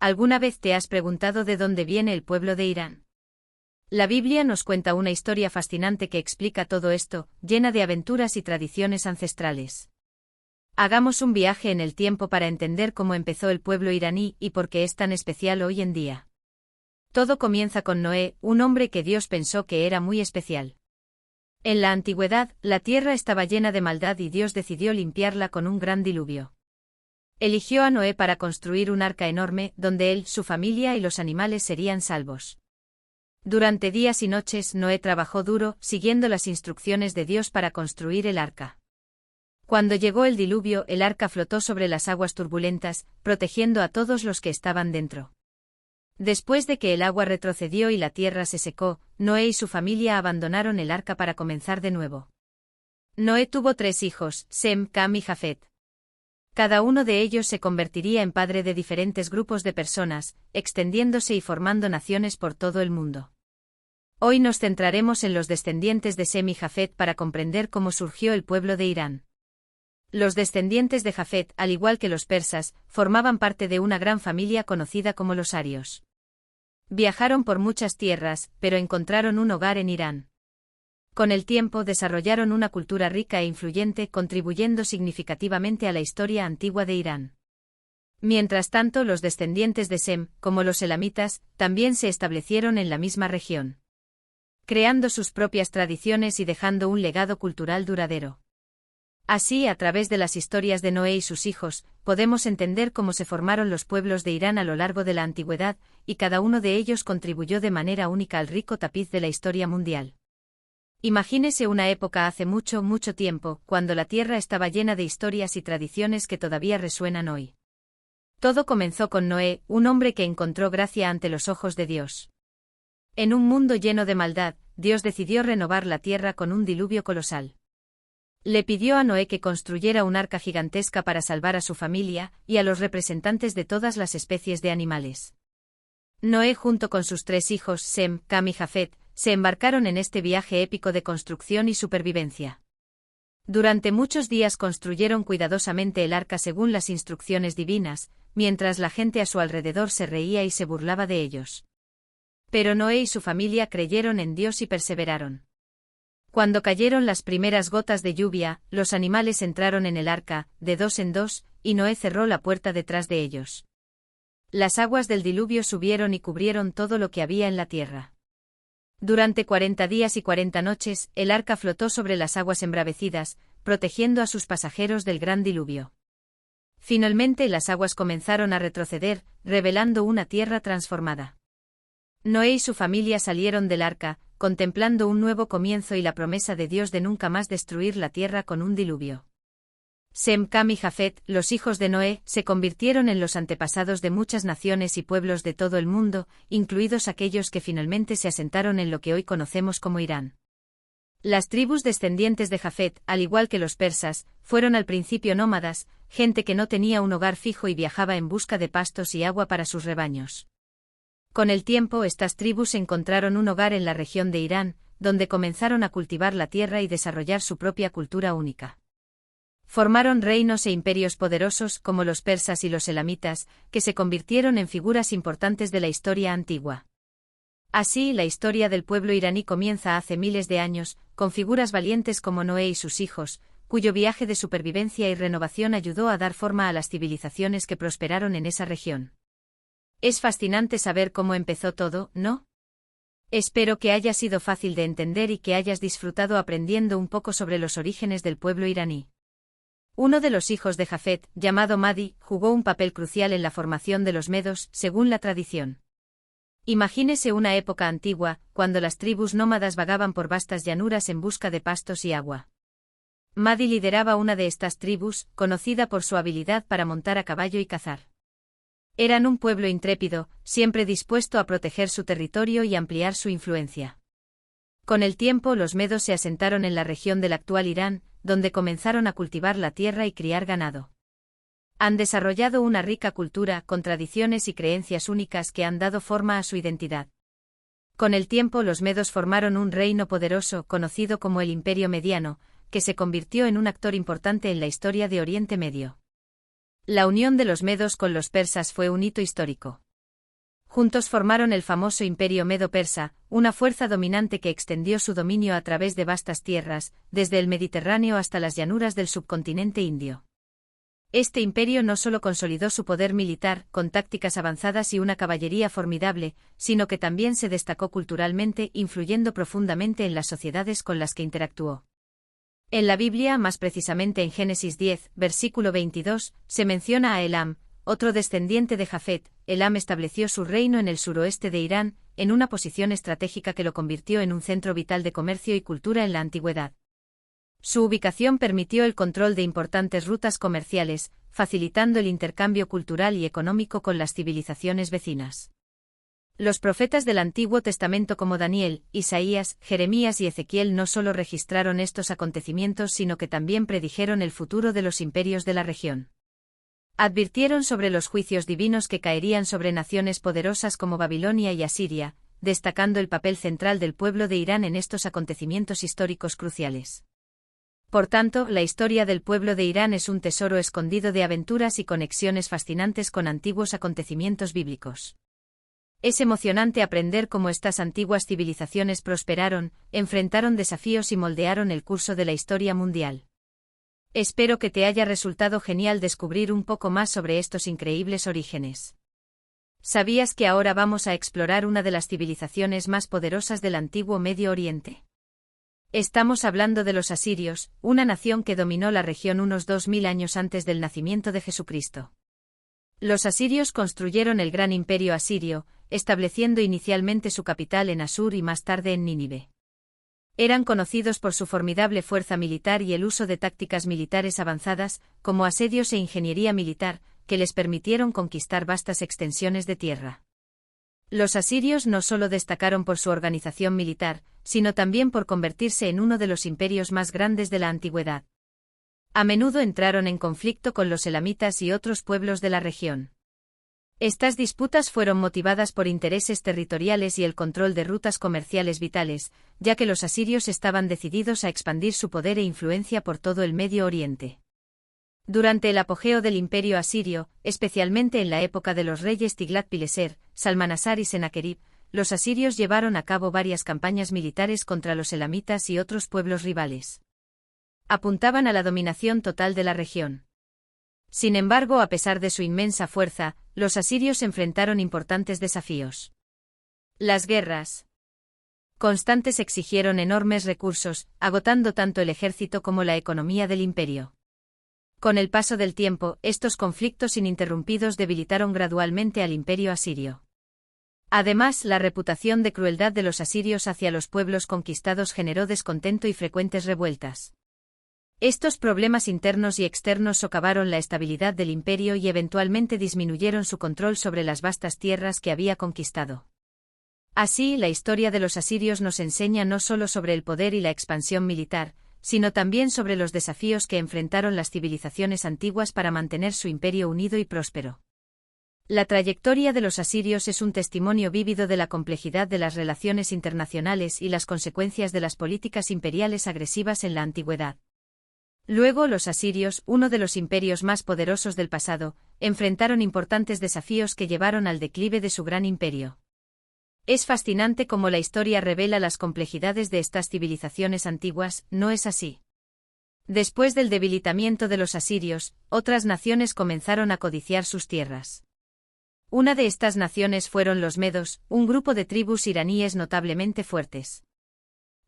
¿Alguna vez te has preguntado de dónde viene el pueblo de Irán? La Biblia nos cuenta una historia fascinante que explica todo esto, llena de aventuras y tradiciones ancestrales. Hagamos un viaje en el tiempo para entender cómo empezó el pueblo iraní y por qué es tan especial hoy en día. Todo comienza con Noé, un hombre que Dios pensó que era muy especial. En la antigüedad, la tierra estaba llena de maldad y Dios decidió limpiarla con un gran diluvio. Eligió a Noé para construir un arca enorme, donde él, su familia y los animales serían salvos. Durante días y noches Noé trabajó duro, siguiendo las instrucciones de Dios para construir el arca. Cuando llegó el diluvio, el arca flotó sobre las aguas turbulentas, protegiendo a todos los que estaban dentro. Después de que el agua retrocedió y la tierra se secó, Noé y su familia abandonaron el arca para comenzar de nuevo. Noé tuvo 3 hijos, Sem, Cam y Jafet. Cada uno de ellos se convertiría en padre de diferentes grupos de personas, extendiéndose y formando naciones por todo el mundo. Hoy nos centraremos en los descendientes de Sem y Jafet para comprender cómo surgió el pueblo de Irán. Los descendientes de Jafet, al igual que los persas, formaban parte de una gran familia conocida como los arios. Viajaron por muchas tierras, pero encontraron un hogar en Irán. Con el tiempo desarrollaron una cultura rica e influyente, contribuyendo significativamente a la historia antigua de Irán. Mientras tanto, los descendientes de Sem, como los elamitas, también se establecieron en la misma región, creando sus propias tradiciones y dejando un legado cultural duradero. Así, a través de las historias de Noé y sus hijos, podemos entender cómo se formaron los pueblos de Irán a lo largo de la antigüedad, y cada uno de ellos contribuyó de manera única al rico tapiz de la historia mundial. Imagínese una época hace mucho, mucho tiempo, cuando la tierra estaba llena de historias y tradiciones que todavía resuenan hoy. Todo comenzó con Noé, un hombre que encontró gracia ante los ojos de Dios. En un mundo lleno de maldad, Dios decidió renovar la tierra con un diluvio colosal. Le pidió a Noé que construyera un arca gigantesca para salvar a su familia y a los representantes de todas las especies de animales. Noé, junto con sus 3 hijos, Sem, Cam y Jafet, se embarcaron en este viaje épico de construcción y supervivencia. Durante muchos días construyeron cuidadosamente el arca según las instrucciones divinas, mientras la gente a su alrededor se reía y se burlaba de ellos. Pero Noé y su familia creyeron en Dios y perseveraron. Cuando cayeron las primeras gotas de lluvia, los animales entraron en el arca, de 2 en 2, y Noé cerró la puerta detrás de ellos. Las aguas del diluvio subieron y cubrieron todo lo que había en la tierra. Durante 40 días y 40 noches, el arca flotó sobre las aguas embravecidas, protegiendo a sus pasajeros del gran diluvio. Finalmente las aguas comenzaron a retroceder, revelando una tierra transformada. Noé y su familia salieron del arca, contemplando un nuevo comienzo y la promesa de Dios de nunca más destruir la tierra con un diluvio. Sem, Cam y Jafet, los hijos de Noé, se convirtieron en los antepasados de muchas naciones y pueblos de todo el mundo, incluidos aquellos que finalmente se asentaron en lo que hoy conocemos como Irán. Las tribus descendientes de Jafet, al igual que los persas, fueron al principio nómadas, gente que no tenía un hogar fijo y viajaba en busca de pastos y agua para sus rebaños. Con el tiempo, estas tribus encontraron un hogar en la región de Irán, donde comenzaron a cultivar la tierra y desarrollar su propia cultura única. Formaron reinos e imperios poderosos como los persas y los elamitas, que se convirtieron en figuras importantes de la historia antigua. Así, la historia del pueblo iraní comienza hace miles de años, con figuras valientes como Noé y sus hijos, cuyo viaje de supervivencia y renovación ayudó a dar forma a las civilizaciones que prosperaron en esa región. Es fascinante saber cómo empezó todo, ¿no? Espero que haya sido fácil de entender y que hayas disfrutado aprendiendo un poco sobre los orígenes del pueblo iraní. Uno de los hijos de Jafet, llamado Mahdi, jugó un papel crucial en la formación de los medos, según la tradición. Imagínese una época antigua, cuando las tribus nómadas vagaban por vastas llanuras en busca de pastos y agua. Mahdi lideraba una de estas tribus, conocida por su habilidad para montar a caballo y cazar. Eran un pueblo intrépido, siempre dispuesto a proteger su territorio y ampliar su influencia. Con el tiempo los medos se asentaron en la región del actual Irán, donde comenzaron a cultivar la tierra y criar ganado. Han desarrollado una rica cultura con tradiciones y creencias únicas que han dado forma a su identidad. Con el tiempo los medos formaron un reino poderoso conocido como el Imperio Mediano, que se convirtió en un actor importante en la historia de Oriente Medio. La unión de los medos con los persas fue un hito histórico. Juntos formaron el famoso Imperio Medo-Persa, una fuerza dominante que extendió su dominio a través de vastas tierras, desde el Mediterráneo hasta las llanuras del subcontinente indio. Este imperio no solo consolidó su poder militar, con tácticas avanzadas y una caballería formidable, sino que también se destacó culturalmente, influyendo profundamente en las sociedades con las que interactuó. En la Biblia, más precisamente en Génesis 10, versículo 22, se menciona a Elam, otro descendiente de Jafet. Elam estableció su reino en el suroeste de Irán, en una posición estratégica que lo convirtió en un centro vital de comercio y cultura en la antigüedad. Su ubicación permitió el control de importantes rutas comerciales, facilitando el intercambio cultural y económico con las civilizaciones vecinas. Los profetas del Antiguo Testamento como Daniel, Isaías, Jeremías y Ezequiel no solo registraron estos acontecimientos sino que también predijeron el futuro de los imperios de la región. Advirtieron sobre los juicios divinos que caerían sobre naciones poderosas como Babilonia y Asiria, destacando el papel central del pueblo de Irán en estos acontecimientos históricos cruciales. Por tanto, la historia del pueblo de Irán es un tesoro escondido de aventuras y conexiones fascinantes con antiguos acontecimientos bíblicos. Es emocionante aprender cómo estas antiguas civilizaciones prosperaron, enfrentaron desafíos y moldearon el curso de la historia mundial. Espero que te haya resultado genial descubrir un poco más sobre estos increíbles orígenes. ¿Sabías que ahora vamos a explorar una de las civilizaciones más poderosas del antiguo Medio Oriente? Estamos hablando de los asirios, una nación que dominó la región unos 2000 años antes del nacimiento de Jesucristo. Los asirios construyeron el gran imperio asirio, estableciendo inicialmente su capital en Asur y más tarde en Nínive. Eran conocidos por su formidable fuerza militar y el uso de tácticas militares avanzadas, como asedios e ingeniería militar, que les permitieron conquistar vastas extensiones de tierra. Los asirios no solo destacaron por su organización militar, sino también por convertirse en uno de los imperios más grandes de la antigüedad. A menudo entraron en conflicto con los elamitas y otros pueblos de la región. Estas disputas fueron motivadas por intereses territoriales y el control de rutas comerciales vitales, ya que los asirios estaban decididos a expandir su poder e influencia por todo el Medio Oriente. Durante el apogeo del imperio asirio, especialmente en la época de los reyes Tiglat-Pileser, Salmanasar y Senaquerib, los asirios llevaron a cabo varias campañas militares contra los elamitas y otros pueblos rivales. Apuntaban a la dominación total de la región. Sin embargo, a pesar de su inmensa fuerza, los asirios enfrentaron importantes desafíos. Las guerras constantes exigieron enormes recursos, agotando tanto el ejército como la economía del imperio. Con el paso del tiempo, estos conflictos ininterrumpidos debilitaron gradualmente al imperio asirio. Además, la reputación de crueldad de los asirios hacia los pueblos conquistados generó descontento y frecuentes revueltas. Estos problemas internos y externos socavaron la estabilidad del imperio y eventualmente disminuyeron su control sobre las vastas tierras que había conquistado. Así, la historia de los asirios nos enseña no solo sobre el poder y la expansión militar, sino también sobre los desafíos que enfrentaron las civilizaciones antiguas para mantener su imperio unido y próspero. La trayectoria de los asirios es un testimonio vívido de la complejidad de las relaciones internacionales y las consecuencias de las políticas imperiales agresivas en la antigüedad. Luego los asirios, uno de los imperios más poderosos del pasado, enfrentaron importantes desafíos que llevaron al declive de su gran imperio. Es fascinante cómo la historia revela las complejidades de estas civilizaciones antiguas, ¿no es así? Después del debilitamiento de los asirios, otras naciones comenzaron a codiciar sus tierras. Una de estas naciones fueron los medos, un grupo de tribus iraníes notablemente fuertes.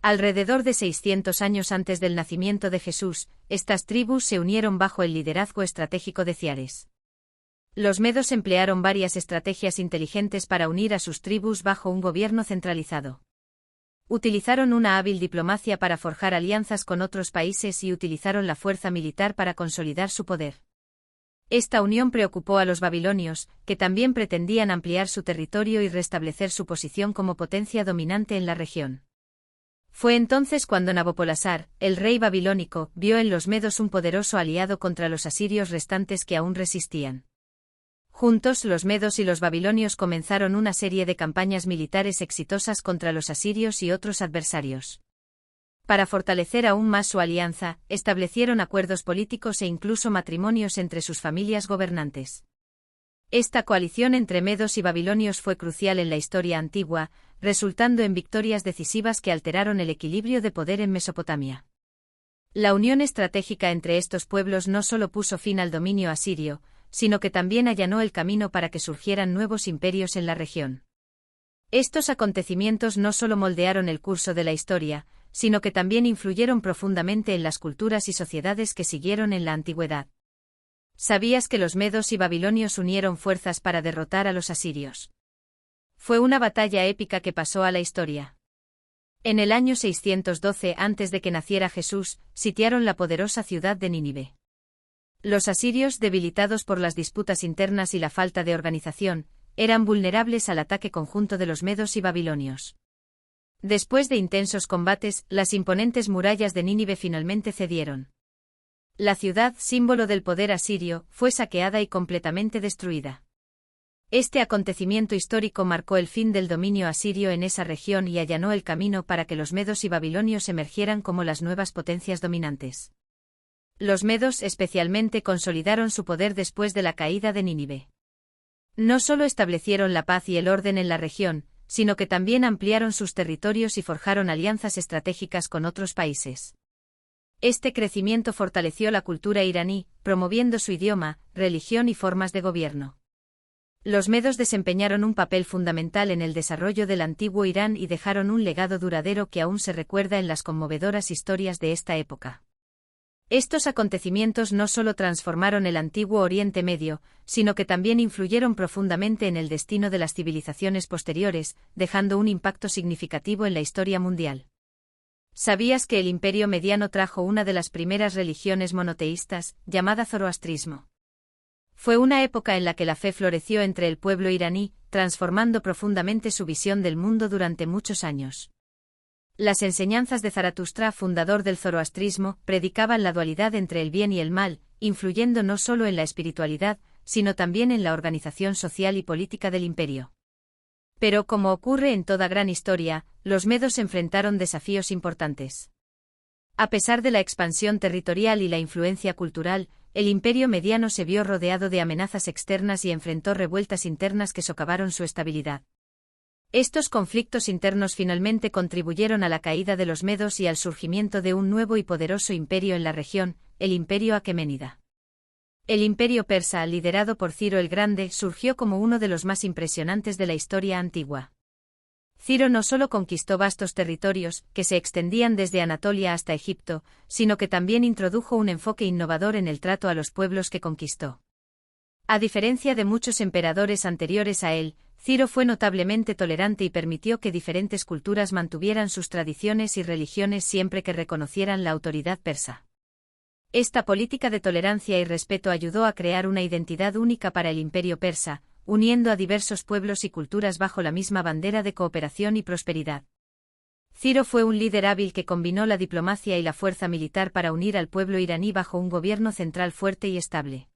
Alrededor de 600 años antes del nacimiento de Jesús, estas tribus se unieron bajo el liderazgo estratégico de Ciares. Los medos emplearon varias estrategias inteligentes para unir a sus tribus bajo un gobierno centralizado. Utilizaron una hábil diplomacia para forjar alianzas con otros países y utilizaron la fuerza militar para consolidar su poder. Esta unión preocupó a los babilonios, que también pretendían ampliar su territorio y restablecer su posición como potencia dominante en la región. Fue entonces cuando Nabopolassar, el rey babilónico, vio en los medos un poderoso aliado contra los asirios restantes que aún resistían. Juntos, los medos y los babilonios comenzaron una serie de campañas militares exitosas contra los asirios y otros adversarios. Para fortalecer aún más su alianza, establecieron acuerdos políticos e incluso matrimonios entre sus familias gobernantes. Esta coalición entre medos y babilonios fue crucial en la historia antigua, resultando en victorias decisivas que alteraron el equilibrio de poder en Mesopotamia. La unión estratégica entre estos pueblos no solo puso fin al dominio asirio, sino que también allanó el camino para que surgieran nuevos imperios en la región. Estos acontecimientos no solo moldearon el curso de la historia, sino que también influyeron profundamente en las culturas y sociedades que siguieron en la antigüedad. ¿Sabías que los medos y babilonios unieron fuerzas para derrotar a los asirios? Fue una batalla épica que pasó a la historia. En el año 612 antes de que naciera Jesús, sitiaron la poderosa ciudad de Nínive. Los asirios, debilitados por las disputas internas y la falta de organización, eran vulnerables al ataque conjunto de los medos y babilonios. Después de intensos combates, las imponentes murallas de Nínive finalmente cedieron. La ciudad, símbolo del poder asirio, fue saqueada y completamente destruida. Este acontecimiento histórico marcó el fin del dominio asirio en esa región y allanó el camino para que los medos y babilonios emergieran como las nuevas potencias dominantes. Los medos especialmente consolidaron su poder después de la caída de Nínive. No solo establecieron la paz y el orden en la región, sino que también ampliaron sus territorios y forjaron alianzas estratégicas con otros países. Este crecimiento fortaleció la cultura iraní, promoviendo su idioma, religión y formas de gobierno. Los medos desempeñaron un papel fundamental en el desarrollo del antiguo Irán y dejaron un legado duradero que aún se recuerda en las conmovedoras historias de esta época. Estos acontecimientos no solo transformaron el antiguo Oriente Medio, sino que también influyeron profundamente en el destino de las civilizaciones posteriores, dejando un impacto significativo en la historia mundial. ¿Sabías que el Imperio Mediano trajo una de las primeras religiones monoteístas, llamada zoroastrismo? Fue una época en la que la fe floreció entre el pueblo iraní, transformando profundamente su visión del mundo durante muchos años. Las enseñanzas de Zaratustra, fundador del zoroastrismo, predicaban la dualidad entre el bien y el mal, influyendo no solo en la espiritualidad, sino también en la organización social y política del imperio. Pero como ocurre en toda gran historia, los medos enfrentaron desafíos importantes. A pesar de la expansión territorial y la influencia cultural, el Imperio Mediano se vio rodeado de amenazas externas y enfrentó revueltas internas que socavaron su estabilidad. Estos conflictos internos finalmente contribuyeron a la caída de los medos y al surgimiento de un nuevo y poderoso imperio en la región, el Imperio Aqueménida. El Imperio Persa, liderado por Ciro el Grande, surgió como uno de los más impresionantes de la historia antigua. Ciro no solo conquistó vastos territorios, que se extendían desde Anatolia hasta Egipto, sino que también introdujo un enfoque innovador en el trato a los pueblos que conquistó. A diferencia de muchos emperadores anteriores a él, Ciro fue notablemente tolerante y permitió que diferentes culturas mantuvieran sus tradiciones y religiones siempre que reconocieran la autoridad persa. Esta política de tolerancia y respeto ayudó a crear una identidad única para el imperio persa, uniendo a diversos pueblos y culturas bajo la misma bandera de cooperación y prosperidad. Ciro fue un líder hábil que combinó la diplomacia y la fuerza militar para unir al pueblo iraní bajo un gobierno central fuerte y estable.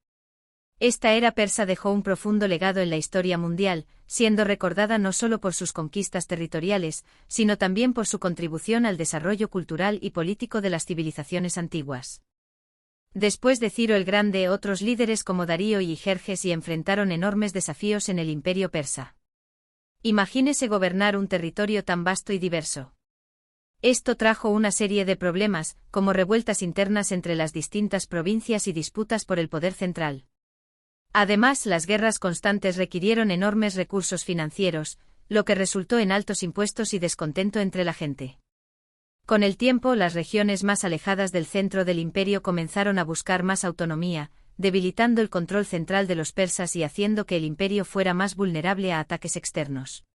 Esta era persa dejó un profundo legado en la historia mundial, siendo recordada no solo por sus conquistas territoriales, sino también por su contribución al desarrollo cultural y político de las civilizaciones antiguas. Después de Ciro el Grande, otros líderes como Darío y Jerjes enfrentaron enormes desafíos en el imperio persa. Imagínese gobernar un territorio tan vasto y diverso. Esto trajo una serie de problemas, como revueltas internas entre las distintas provincias y disputas por el poder central. Además, las guerras constantes requirieron enormes recursos financieros, lo que resultó en altos impuestos y descontento entre la gente. Con el tiempo, las regiones más alejadas del centro del imperio comenzaron a buscar más autonomía, debilitando el control central de los persas y haciendo que el imperio fuera más vulnerable a ataques externos.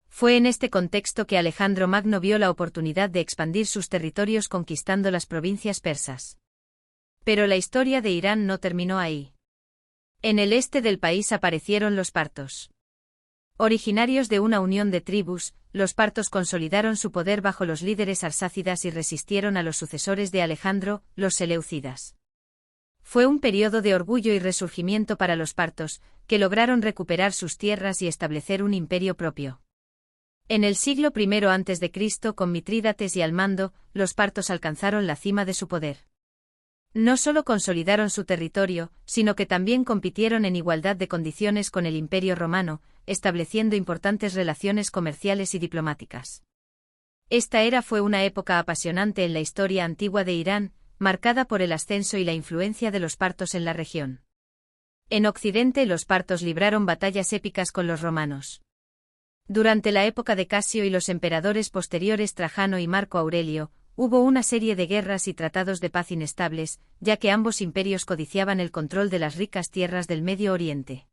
Fue en este contexto que Alejandro Magno vio la oportunidad de expandir sus territorios conquistando las provincias persas. Pero la historia de Irán no terminó ahí. En el este del país aparecieron los partos. Originarios de una unión de tribus, los partos consolidaron su poder bajo los líderes arsácidas y resistieron a los sucesores de Alejandro, los seleucidas. Fue un periodo de orgullo y resurgimiento para los partos, que lograron recuperar sus tierras y establecer un imperio propio. En el siglo I a.C., con Mitrídates y al mando, los partos alcanzaron la cima de su poder. No solo consolidaron su territorio, sino que también compitieron en igualdad de condiciones con el Imperio Romano, estableciendo importantes relaciones comerciales y diplomáticas. Esta era fue una época apasionante en la historia antigua de Irán, marcada por el ascenso y la influencia de los partos en la región. En Occidente los partos libraron batallas épicas con los romanos. Durante la época de Casio y los emperadores posteriores Trajano y Marco Aurelio, hubo una serie de guerras y tratados de paz inestables, ya que ambos imperios codiciaban el control de las ricas tierras del Medio Oriente.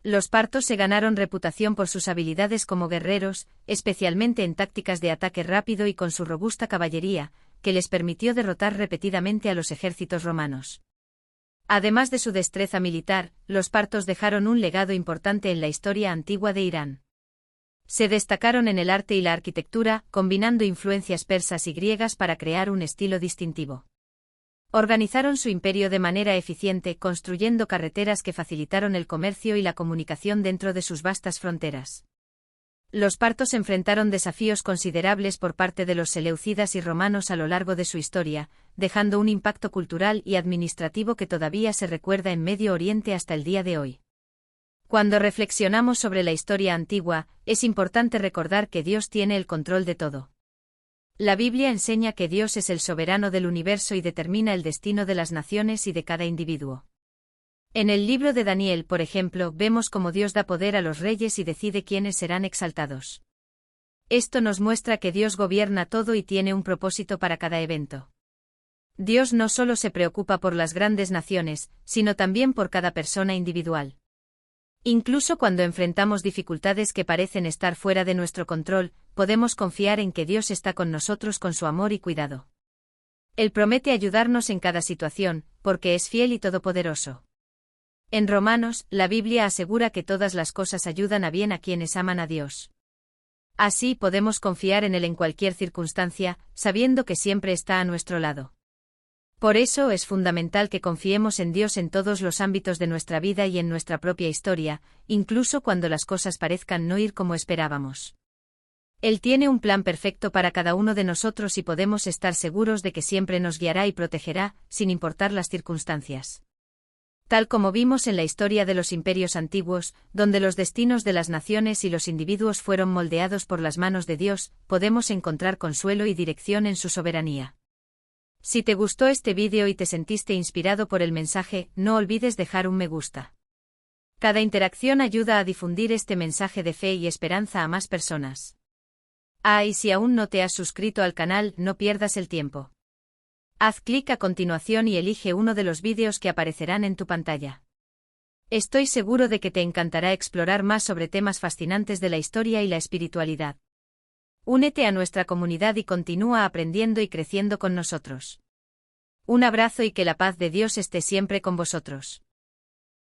Los partos se ganaron reputación por sus habilidades como guerreros, especialmente en tácticas de ataque rápido y con su robusta caballería, que les permitió derrotar repetidamente a los ejércitos romanos. Además de su destreza militar, los partos dejaron un legado importante en la historia antigua de Irán. Se destacaron en el arte y la arquitectura, combinando influencias persas y griegas para crear un estilo distintivo. Organizaron su imperio de manera eficiente, construyendo carreteras que facilitaron el comercio y la comunicación dentro de sus vastas fronteras. Los partos enfrentaron desafíos considerables por parte de los seleucidas y romanos a lo largo de su historia, dejando un impacto cultural y administrativo que todavía se recuerda en Medio Oriente hasta el día de hoy. Cuando reflexionamos sobre la historia antigua, es importante recordar que Dios tiene el control de todo. La Biblia enseña que Dios es el soberano del universo y determina el destino de las naciones y de cada individuo. En el libro de Daniel, por ejemplo, vemos cómo Dios da poder a los reyes y decide quiénes serán exaltados. Esto nos muestra que Dios gobierna todo y tiene un propósito para cada evento. Dios no solo se preocupa por las grandes naciones, sino también por cada persona individual. Incluso cuando enfrentamos dificultades que parecen estar fuera de nuestro control, podemos confiar en que Dios está con nosotros con su amor y cuidado. Él promete ayudarnos en cada situación, porque es fiel y todopoderoso. En Romanos, la Biblia asegura que todas las cosas ayudan a bien a quienes aman a Dios. Así podemos confiar en Él en cualquier circunstancia, sabiendo que siempre está a nuestro lado. Por eso es fundamental que confiemos en Dios en todos los ámbitos de nuestra vida y en nuestra propia historia, incluso cuando las cosas parezcan no ir como esperábamos. Él tiene un plan perfecto para cada uno de nosotros y podemos estar seguros de que siempre nos guiará y protegerá, sin importar las circunstancias. Tal como vimos en la historia de los imperios antiguos, donde los destinos de las naciones y los individuos fueron moldeados por las manos de Dios, podemos encontrar consuelo y dirección en su soberanía. Si te gustó este vídeo y te sentiste inspirado por el mensaje, no olvides dejar un me gusta. Cada interacción ayuda a difundir este mensaje de fe y esperanza a más personas. Y si aún no te has suscrito al canal, no pierdas el tiempo. Haz clic a continuación y elige uno de los vídeos que aparecerán en tu pantalla. Estoy seguro de que te encantará explorar más sobre temas fascinantes de la historia y la espiritualidad. Únete a nuestra comunidad y continúa aprendiendo y creciendo con nosotros. Un abrazo y que la paz de Dios esté siempre con vosotros.